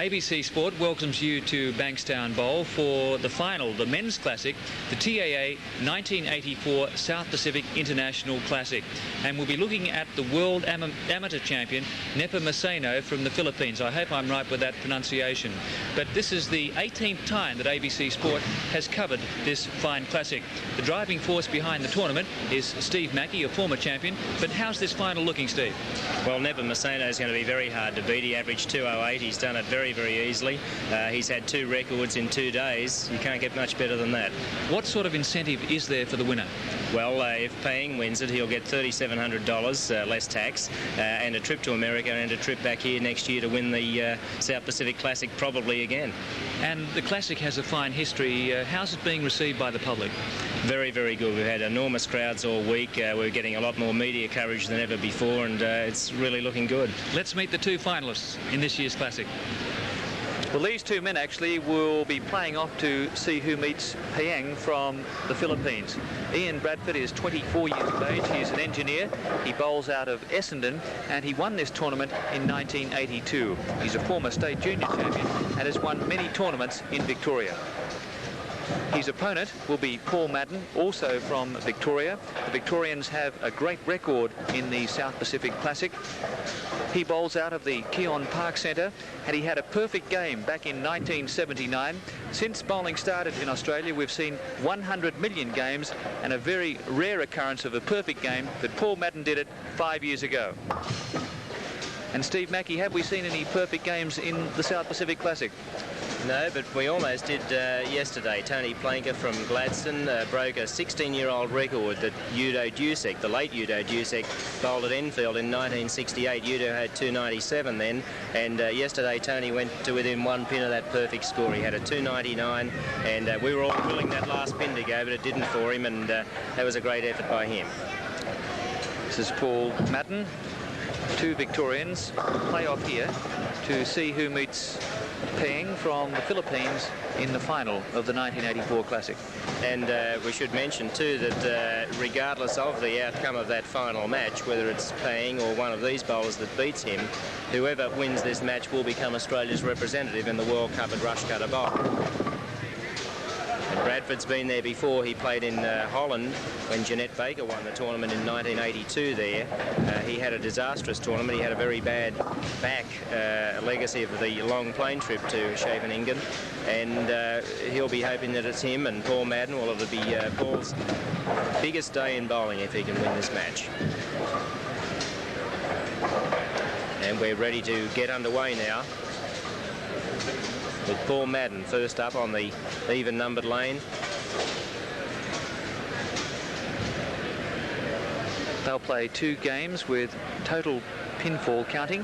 ABC Sport welcomes you to Bankstown Bowl for the final, the Men's Classic, the TAA 1984 South Pacific International Classic. And we'll be looking at the World Amateur Champion, Nepomuceno from the Philippines. I hope I'm right with that pronunciation. But this is the 18th time that ABC Sport has covered this fine classic. The driving force behind the tournament is Steve Mackey, a former champion. But how's this final looking, Steve? Well, Nepomuceno is going to be very hard to beat. He averaged 2:08. He's done it very, very easily. He's had 2 records in 2 days. You can't get much better than that. What sort of incentive is there for the winner? Well, if Paying wins it, he'll get $3,700 less tax, and a trip to America and a trip back here next year to win the South Pacific Classic probably again. And the Classic has a fine history. How's it being received by the public? Very, very good. We've had enormous crowds all week. We're getting a lot more media coverage than ever before, and it's really looking good. Let's meet the 2 finalists in this year's Classic. Well, these 2 men actually will be playing off to see who meets Payeng from the Philippines. Ian Bradford is 24 years of age. He is an engineer. He bowls out of Essendon, and he won this tournament in 1982. He's a former state junior champion and has won many tournaments in Victoria. His opponent will be Paul Madden, also from Victoria. The Victorians have a great record in the South Pacific Classic. He bowls out of the Keon Park Centre, and he had a perfect game back in 1979. Since bowling started in Australia, we've seen 100 million games, and a very rare occurrence of a perfect game, but Paul Madden did it 5 years ago. And Steve Mackey, have we seen any perfect games in the South Pacific Classic? No, but we almost did yesterday. Tony Planker from Gladstone broke a 16-year-old record that Udo Dusek, the late Udo Dusek, bowled at Enfield in 1968. Udo had 297 then, and yesterday Tony went to within 1 pin of that perfect score. He had a 299, and we were all willing that last pin to go, but it didn't for him, and that was a great effort by him. This is Paul Madden. 2 Victorians play off here to see who meets Payeng from the Philippines in the final of the 1984 Classic. And we should mention too that regardless of the outcome of that final match, whether it's Payeng or one of these bowlers that beats him, whoever wins this match will become Australia's representative in the World Cup at Rush Cutter Bowl. And Bradford's been there before. He played in Holland when Jeanette Baker won the tournament in 1982 there. He had a disastrous tournament. He had a very bad back, legacy of the long plane trip to Scheveningen, and he'll be hoping that it's him and Paul Madden. Well, it'll be Paul's biggest day in bowling if he can win this match. And we're ready to get underway now, with Paul Madden first up on the even-numbered lane. They'll play 2 games with total pinfall counting.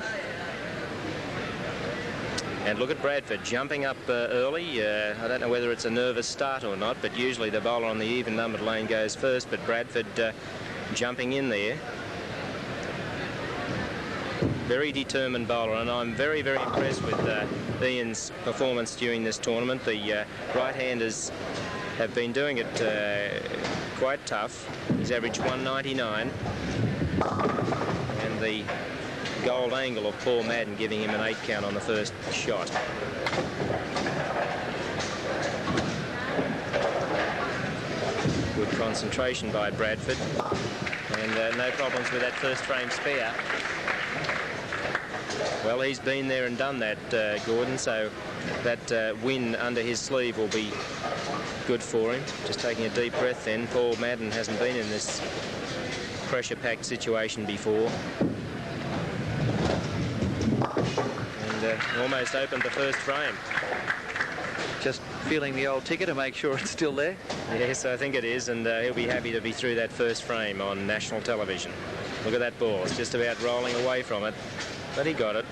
And look at Bradford jumping up early. I don't know whether it's a nervous start or not, but usually the bowler on the even-numbered lane goes first, but Bradford jumping in there. Very determined bowler, and I'm very, very impressed with Ian's performance during this tournament. The right-handers have been doing it quite tough. He's averaged 199, and the gold angle of Paul Madden giving him an 8 count on the first shot. Good concentration by Bradford, and no problems with that first frame spare. Well, he's been there and done that, Gordon, so that win under his sleeve will be good for him. Just taking a deep breath then. Paul Madden hasn't been in this pressure-packed situation before. And almost opened the first frame. Just feeling the old ticker to make sure it's still there? Yes, I think it is, and he'll be happy to be through that first frame on national television. Look at that ball. It's just about rolling away from it. But he got it.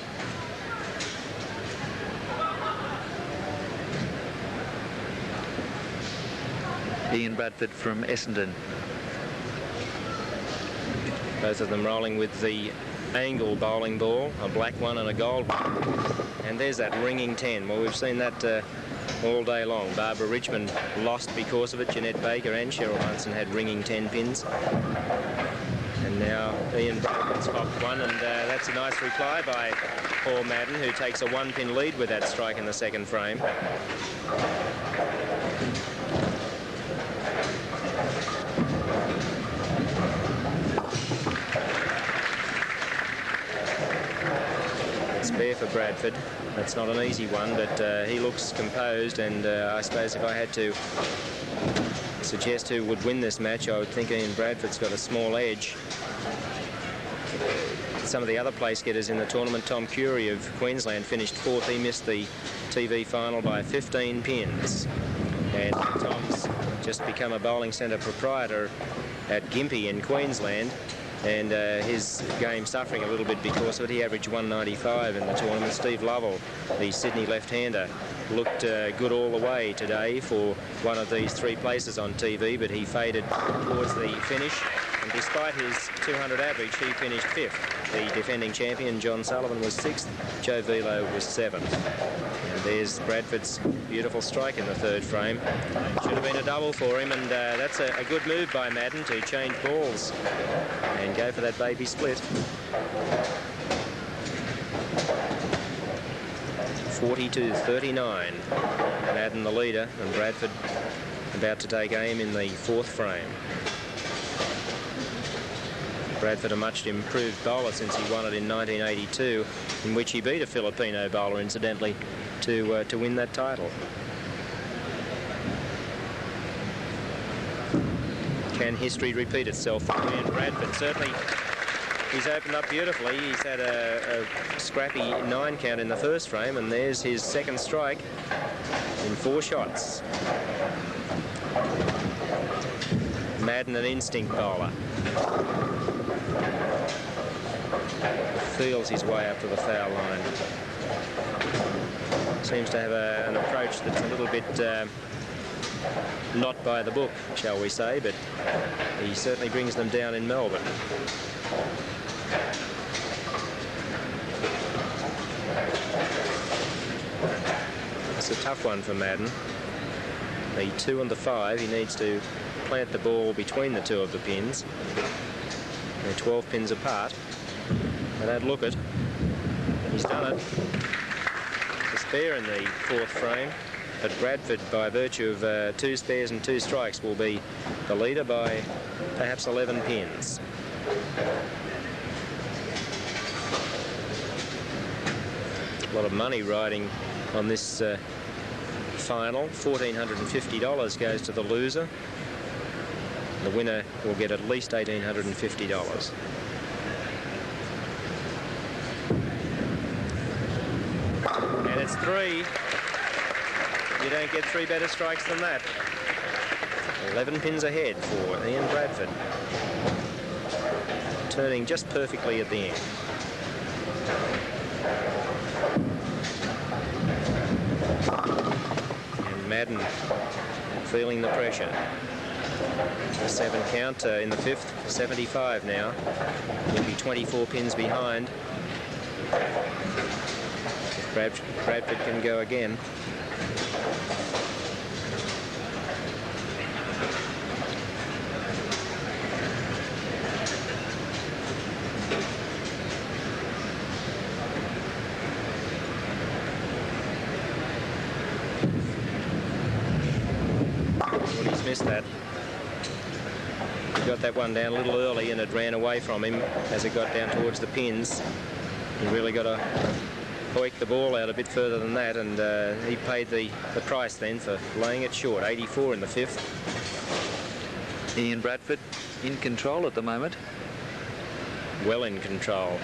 Ian Bradford from Essendon. Both of them rolling with the angle bowling ball, a black one and a gold one. And there's that ringing 10. Well, we've seen that all day long. Barbara Richmond lost because of it. Jeanette Baker and Cheryl Munson had ringing 10 pins. And now Ian Bradford's popped one, and that's a nice reply by Paul Madden, who takes a 1-pin lead with that strike in the second frame. Spare for Bradford. That's not an easy one, but he looks composed, and I suppose if I had to suggest who would win this match, I would think Ian Bradford's got a small edge. Some of the other place getters in the tournament, Tom Curry of Queensland finished 4th. He missed the TV final by 15 pins. And Tom's just become a bowling centre proprietor at Gympie in Queensland. And his game suffering a little bit because of it. He averaged 195 in the tournament. Steve Lovell, the Sydney left-hander, looked good all the way today for one of these 3 places on TV, but he faded towards the finish. And despite his 200 average, he finished 5th. The defending champion, John Sullivan, was 6th. Joe Velo was 7th. And there's Bradford's beautiful strike in the 3rd frame. Should have been a double for him, and that's a good move by Madden to change balls and go for that baby split. 40-39. Madden the leader, and Bradford about to take aim in the 4th frame. Bradford, a much improved bowler since he won it in 1982, in which he beat a Filipino bowler, incidentally, to win that title. Can history repeat itself for Ian Bradford? Certainly, he's opened up beautifully. He's had a scrappy 9 count in the 1st frame, and there's his 2nd strike in 4 shots. Madden, an instinct bowler. Feels his way up to the foul line. Seems to have an approach that's a little bit not by the book, shall we say, but he certainly brings them down in Melbourne. It's a tough one for Madden. The 2 and the 5, he needs to plant the ball between the 2 of the pins. They're 12 pins apart. They don't look it. He's done it. The spare in the 4th frame. But Bradford, by virtue of 2 spares and 2 strikes, will be the leader by perhaps 11 pins. A lot of money riding on this final. $1,450 goes to the loser. The winner will get at least $1,850. And it's 3. You don't get 3 better strikes than that. 11 pins ahead for Ian Bradford. Turning just perfectly at the end. And Madden feeling the pressure. A 7 count in the 5th, 75 now. He'll be 24 pins behind. If Bradford can go again. Well, he's missed that. He got that one down a little early and it ran away from him as it got down towards the pins. He really got to hoik the ball out a bit further than that, and he paid the price then for laying it short. 84 in the 5th. Ian Bradford in control at the moment. Well in control.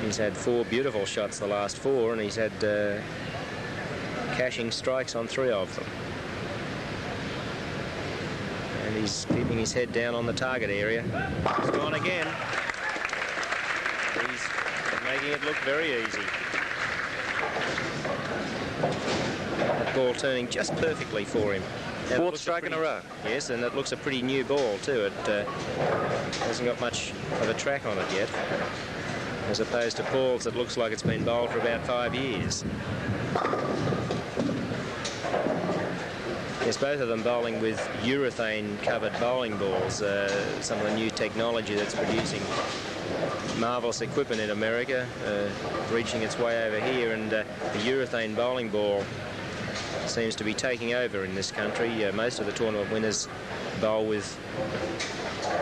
He's had 4 beautiful shots the last 4, and he's had cashing strikes on 3 of them. And he's keeping his head down on the target area. He's gone again. He's making it look very easy. That ball turning just perfectly for him. 4th strike in a row. Yes, and it looks a pretty new ball too. It hasn't got much of a track on it yet, as opposed to Paul's that looks like it's been bowled for about 5 years. Yes, both of them bowling with urethane-covered bowling balls, some of the new technology that's producing marvellous equipment in America, reaching its way over here, and the urethane bowling ball seems to be taking over in this country. Most of the tournament winners bowl with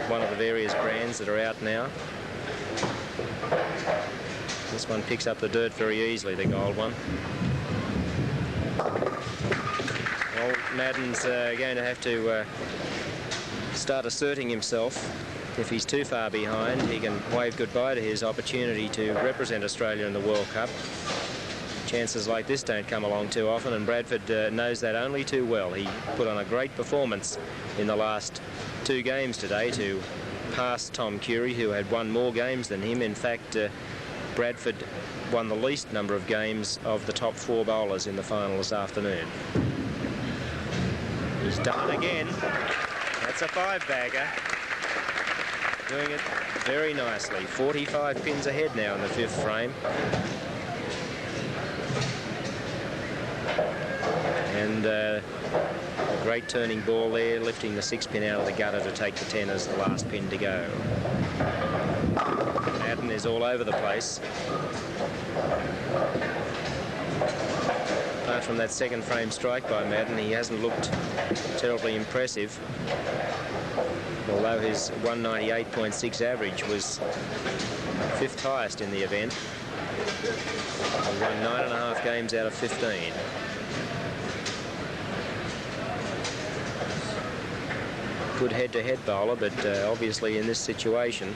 one of the various brands that are out now. This one picks up the dirt very easily, the gold one. Well, Madden's going to have to start asserting himself. If he's too far behind, he can wave goodbye to his opportunity to represent Australia in the World Cup. Chances like this don't come along too often, and Bradford knows that only too well. He put on a great performance in the last 2 games today to pass Tom Curry, who had won more games than him. In fact, Bradford won the least number of games of the top 4 bowlers in the final this afternoon. He's done it again. That's a 5-bagger. Doing it very nicely. 45 pins ahead now in the 5th frame. And a great turning ball there, lifting the 6-pin out of the gutter to take the 10 as the last pin to go. Madden is all over the place. Apart from that 2nd frame strike by Madden, he hasn't looked terribly impressive. Although his 198.6 average was 5th highest in the event. He won 9.5 games out of 15. Good head-to-head bowler, but obviously in this situation,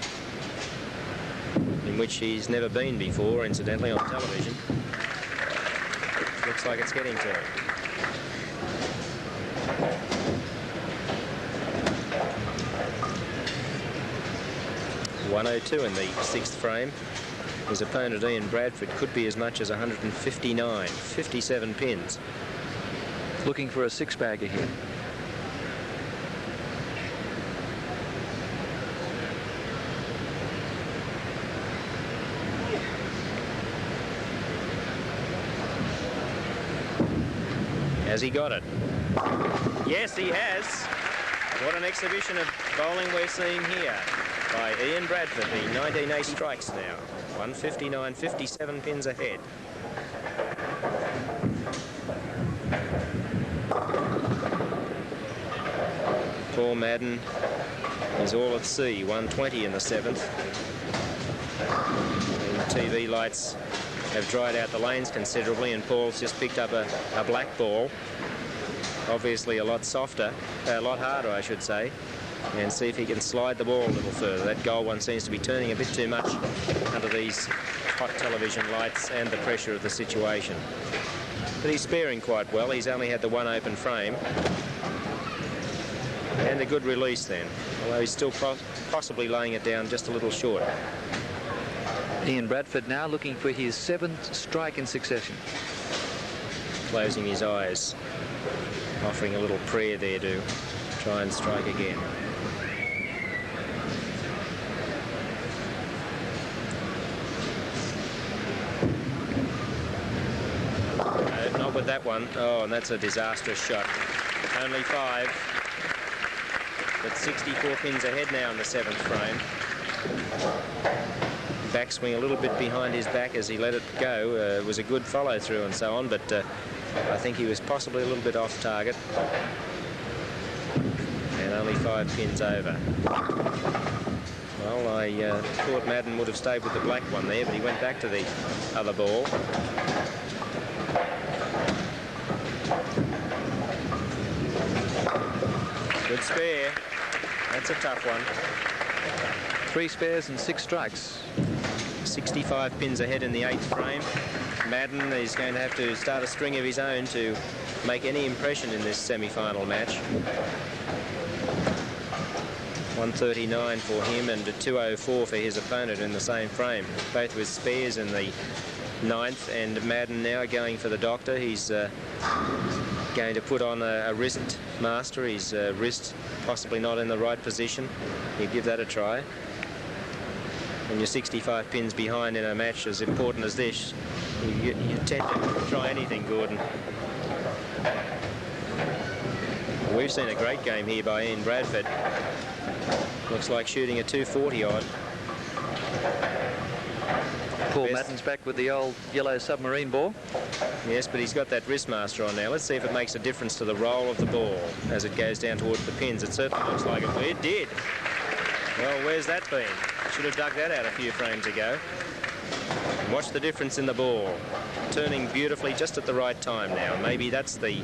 in which he's never been before, incidentally, on television, looks like it's getting to him. .102 in the 6th frame. His opponent, Ian Bradford, could be as much as 159, 57 pins. Looking for a 6-bagger here. Has he got it? Yes, he has. What an exhibition of bowling we're seeing here by Ian Bradford, the 1980 strikes now. 159, 57 pins ahead. Poor Madden is all at sea, 120 in the 7th. And TV lights have dried out the lanes considerably, and Paul's just picked up a black ball. Obviously a lot softer, a lot harder, I should say. And see if he can slide the ball a little further. That gold one seems to be turning a bit too much under these hot television lights and the pressure of the situation. But he's sparing quite well. He's only had the 1 open frame. And a good release then, although he's still possibly laying it down just a little short. Ian Bradford now looking for his 7th strike in succession. Closing his eyes, offering a little prayer there to try and strike again. Not with that one. Oh, and that's a disastrous shot. Only 5, but 64 pins ahead now in the 7th frame. Backswing a little bit behind his back as he let it go. It was a good follow through and so on, but I think he was possibly a little bit off target. And only 5 pins over. Well, I thought Madden would have stayed with the black one there, but he went back to the other ball. Good spare. That's a tough one. 3 spares and 6 strikes. 65 pins ahead in the 8th frame. Madden is going to have to start a string of his own to make any impression in this semi-final match. 139 for him and 204 for his opponent in the same frame, both with spares in the 9th, and Madden now going for the doctor. He's going to put on a wrist master. His wrist possibly not in the right position. He'll give that a try. When you're 65 pins behind in a match as important as this, you tend to try anything, Gordon. We've seen a great game here by Ian Bradford. Looks like shooting a 240 odd. Paul Madden's back with the old yellow submarine ball. Yes, but he's got that wristmaster on now. Let's see if it makes a difference to the roll of the ball as it goes down towards the pins. It certainly looks like it. It did. Well, where's that been? Should have dug that out a few frames ago. And watch the difference in the ball. Turning beautifully just at the right time now. Maybe that's the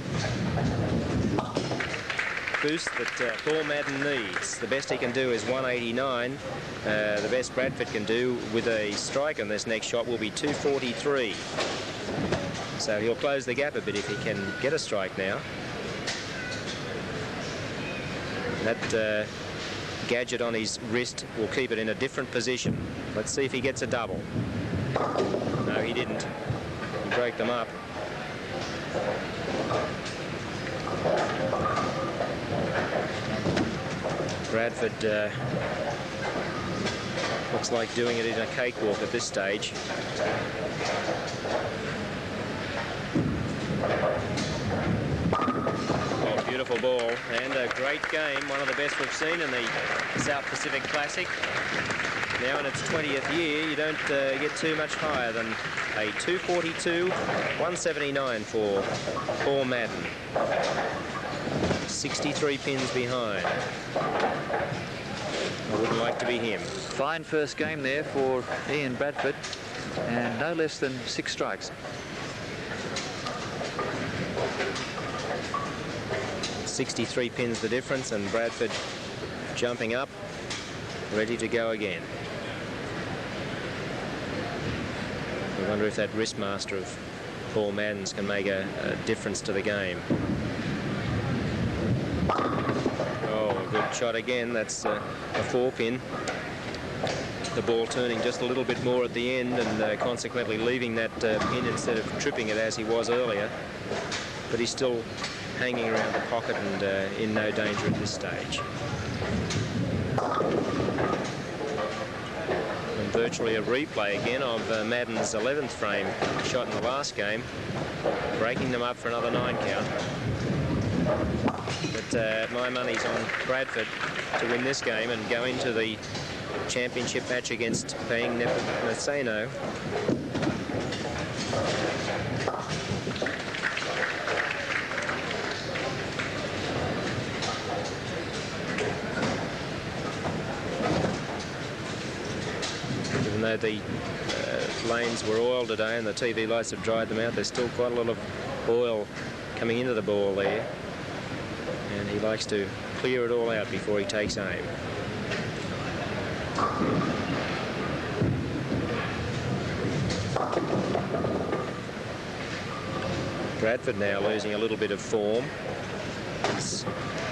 boost that Paul Madden needs. The best he can do is 189. The best Bradford can do with a strike on this next shot will be 243. So he'll close the gap a bit if he can get a strike now. That gadget on his wrist will keep it in a different position. Let's see if he gets a double. No, he didn't. He broke them up. Bradford looks like doing it in a cakewalk at this stage. Oh, beautiful ball and a great game. One of the best we've seen in the South Pacific Classic. Now in its 20th year, you don't get too much higher than a 242, 179 for Paul Madden. 63 pins behind. I wouldn't like to be him. Fine first game there for Ian Bradford, and no less than 6 strikes. .63 pins the difference, and Bradford jumping up, ready to go again. I wonder if that wristmaster of Paul Madden's can make a difference to the game. Oh, good shot again. That's a 4-pin. The ball turning just a little bit more at the end, and consequently leaving that pin instead of tripping it as he was earlier. But he's still hanging around the pocket and in no danger at this stage. And virtually a replay again of Madden's 11th frame shot in the last game, breaking them up for another 9 count. But my money's on Bradford to win this game and go into the championship match against Paying Nepomuceno. Even though the lanes were oiled today and the TV lights have dried them out, there's still quite a lot of oil coming into the ball there, and he likes to clear it all out before he takes aim. Bradford now losing a little bit of form. He's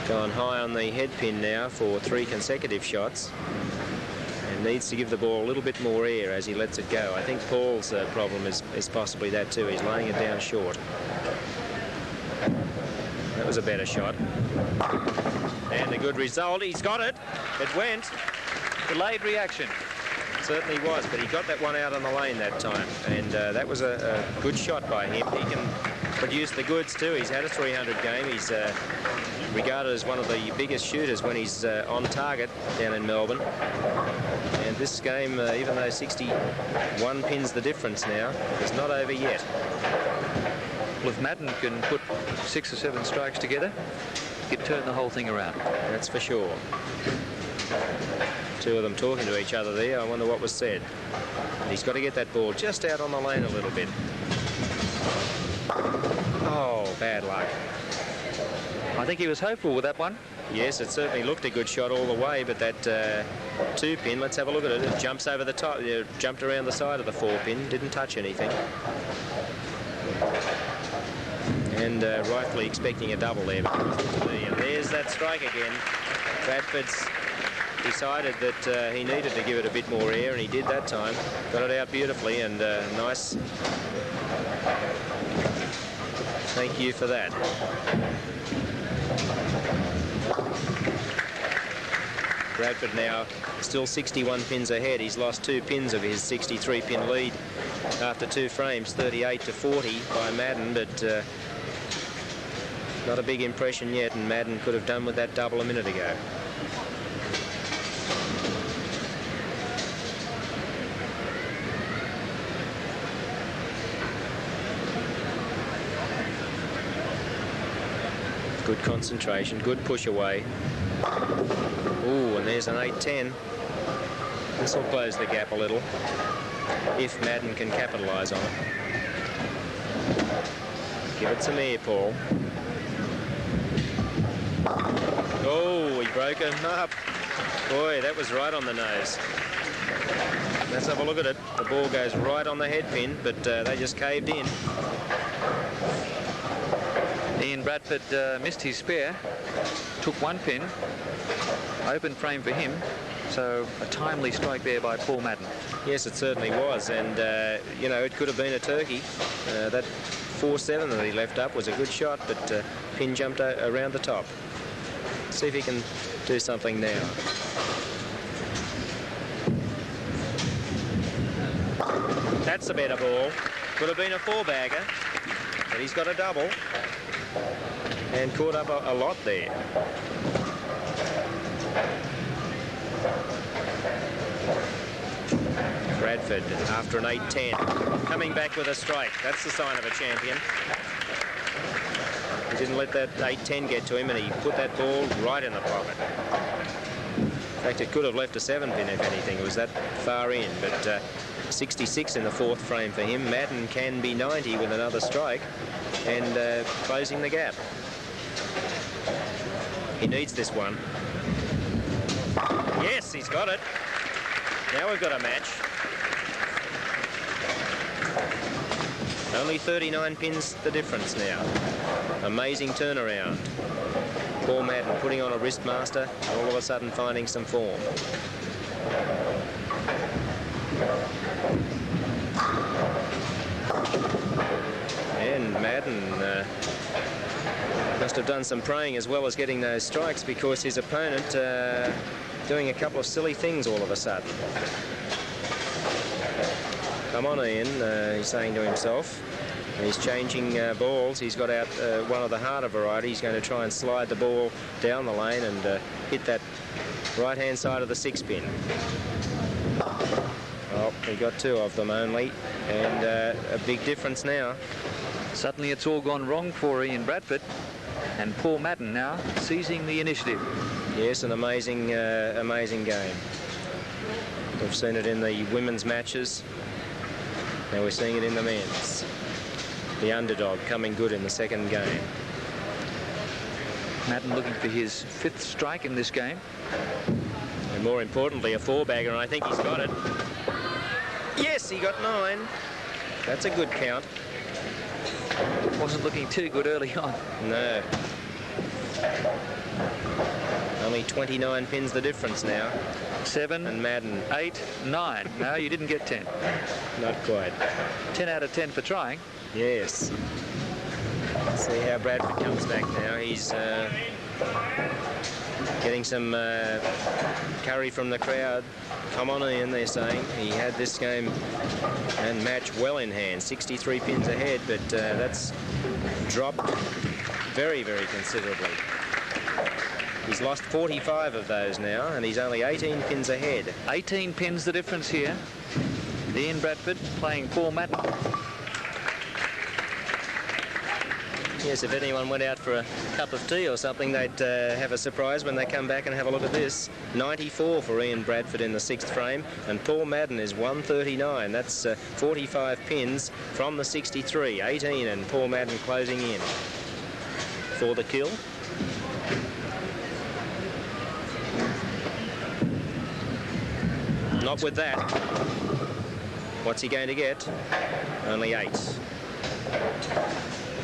gone high on the head pin now for 3 consecutive shots and needs to give the ball a little bit more air as he lets it go. I think Paul's problem is possibly that too. He's laying it down short. That was a better shot. And a good result. He's got it. It went. Delayed reaction. It certainly was, but he got that one out on the lane that time. And that was a good shot by him. He can produce the goods too. He's had a 300 game. He's regarded as one of the biggest shooters when he's on target down in Melbourne. And this game, even though 61 pins the difference now, is not over yet. Well, if Madden can put 6 or 7 strikes together, he could turn the whole thing around. That's for sure. Two of them talking to each other there. I wonder what was said. He's got to get that ball just out on the lane a little bit. Oh, bad luck. I think he was hopeful with that one. Yes, it certainly looked a good shot all the way, but that 2-pin, let's have a look at it. It jumps over the top, jumped around the side of the 4-pin, didn't touch anything. And rightfully expecting a double there. And there's that strike again. Bradford's decided that he needed to give it a bit more air, and he did that time. Got it out beautifully, and nice. Thank you for that. Bradford now still 61 pins ahead. He's lost 2 pins of his 63-pin lead after 2 frames, 38 to 40 by Madden, but not a big impression yet, and Madden could have done with that double a minute ago. Good concentration, good push away. Ooh, and there's an 8-10. This will close the gap a little, if Madden can capitalise on it. Give it some air, Paul. Oh, he broke him up. Boy, that was right on the nose. Let's have a look at it. The ball goes right on the head pin, but they just caved in. Ian Bradford missed his spare, took one pin, open frame for him, so a timely strike there by Paul Madden. Yes, it certainly was, and you know, it could have been a turkey. That 4-7 that he left up was a good shot, but pin jumped around the top. See if he can do something now. That's a better ball. Could have been a 4-bagger, but he's got a double and caught up a lot there. Bradford, after an 8-10, coming back with a strike. That's the sign of a champion. He didn't let that 8-10 get to him, and he put that ball right in the pocket. In fact, it could have left a 7-pin if anything. It was that far in, but 66 in the 4th frame for him. Madden can be 90 with another strike and closing the gap. He needs this one. Yes, he's got it. Now we've got a match. Only 39 pins the difference now. Amazing turnaround. Paul Madden putting on a wrist master and all of a sudden finding some form. And Madden must have done some praying as well as getting those strikes, because his opponent doing a couple of silly things all of a sudden. Come on, Ian, he's saying to himself. He's changing balls. He's got out one of the harder variety. He's going to try and slide the ball down the lane and hit that right-hand side of the 6-pin. Oh, he got 2 of them only, and a big difference now. Suddenly it's all gone wrong for Ian Bradford, and Paul Madden now seizing the initiative. Yes, an amazing, amazing game. We've seen it in the women's matches. Now we're seeing it in the men's. The underdog coming good in the second game. Madden looking for his 5th strike in this game. And more importantly, a 4-bagger, and I think he's got it. Yes, he got 9. That's a good count. Wasn't looking too good early on. No. Only 29 pins the difference now. 7 and Madden 8, 9. No, you didn't get 10. Not quite. 10 out of 10 for trying. Yes. Let's see how Bradford comes back now. He's getting some curry from the crowd. Come on, Ian, they're saying. He had this game and match well in hand. 63 pins ahead, but that's dropped very, very considerably. He's lost 45 of those now, and he's only 18 pins ahead. 18 pins the difference here. Ian Bradford playing Paul Madden. Yes, if anyone went out for a cup of tea or something, they'd have a surprise when they come back and have a look at this. 94 for Ian Bradford in the 6th frame, and Paul Madden is 139. That's 45 pins from the 63. 18, and Paul Madden closing in for the kill. Not with that. What's he going to get? Only 8.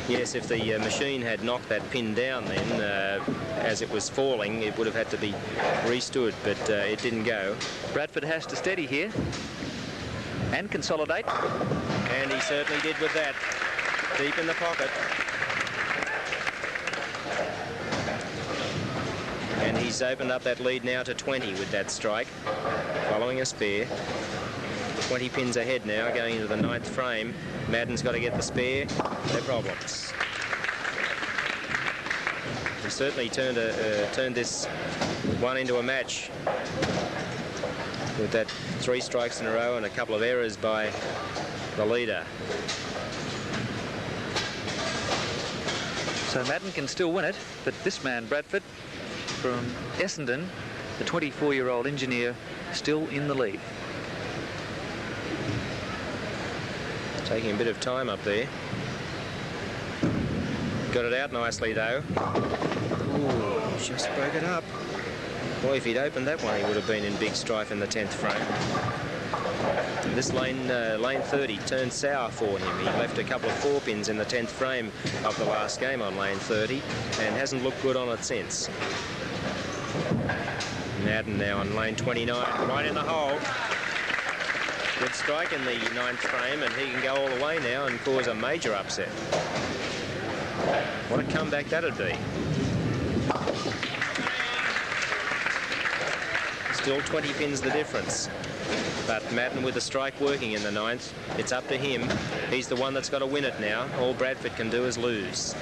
Yes, if the machine had knocked that pin down then, as it was falling, it would have had to be restood, but it didn't go. Bradford has to steady here and consolidate. And he certainly did with that. Deep in the pocket. And he's opened up that lead now to 20 with that strike, following a spare. 20 pins ahead now, going into the 9th frame. Madden's got to get the spare. No problems. He certainly turned this one into a match with that 3 strikes in a row and a couple of errors by the leader. So Madden can still win it, but this man, Bradford, from Essendon, the 24-year-old engineer, still in the lead. Taking a bit of time up there. Got it out nicely, though. Ooh, just broke it up. Boy, if he'd opened that one, he would have been in big strife in the 10th frame. This lane 30 turned sour for him. He left a couple of 4-pins in the 10th frame of the last game on lane 30 and hasn't looked good on it since. Madden now on lane 29, right in the hole. Good strike in the 9th frame, and he can go all the way now and cause a major upset. What a comeback that'd be. Still 20 pins the difference. But Madden with the strike working in the 9th. It's up to him. He's the one that's got to win it now. All Bradford can do is lose.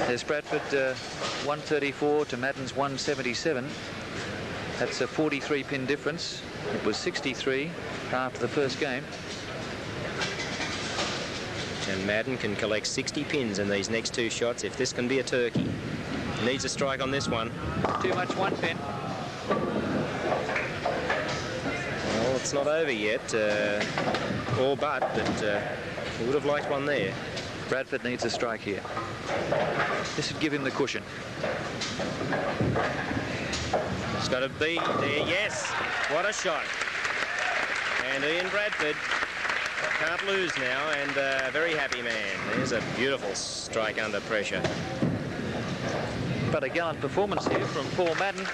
There's Bradford 134 to Madden's 177. That's a 43-pin difference. It was 63 after the first game. And Madden can collect 60 pins in these next 2 shots if this can be a turkey. Needs a strike on this one. Too much 1 pin. Well, it's not over yet, all but he would have liked one there. Bradford needs a strike here. This would give him the cushion. It's got to be there, yes. What a shot. And Ian Bradford can't lose now, and a very happy man. There's a beautiful strike under pressure. But a gallant performance here from Paul Madden.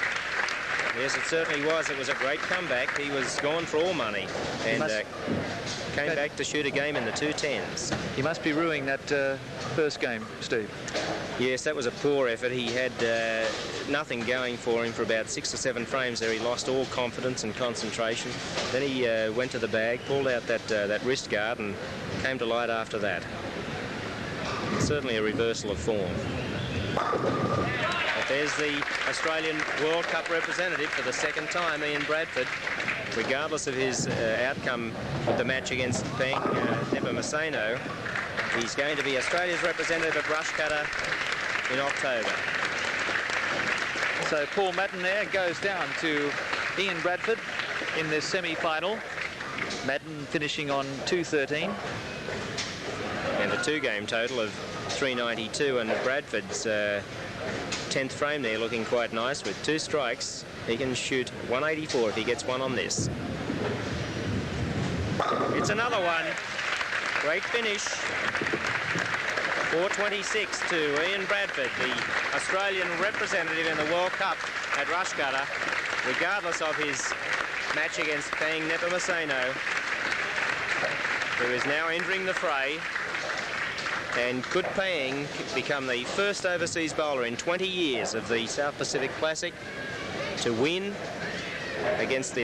Yes, it certainly was. It was a great comeback. He was gone for all money and came back to shoot a game in the 210s. He must be ruining that first game, Steve. Yes, that was a poor effort. He had nothing going for him for about 6 or 7 frames there. He lost all confidence and concentration. Then he went to the bag, pulled out that wrist guard and came to light after that. Certainly a reversal of form. But there's the Australian World Cup representative for the 2nd time, Ian Bradford. Regardless of his outcome with the match against Peng Nepomuceno, he's going to be Australia's representative at Rushcutter in October. So Paul Madden there goes down to Ian Bradford in this semi-final. Madden finishing on 213. And a 2-game total of 392, and Bradford's 10th frame there looking quite nice with 2 strikes. He can shoot 184 if he gets one on this. It's another one. Great finish. 426 to Ian Bradford, the Australian representative in the World Cup at Rushcutter, regardless of his match against Peng Nepomuceno, who is now entering the fray. And could Peng become the first overseas bowler in 20 years of the South Pacific Classic to win against the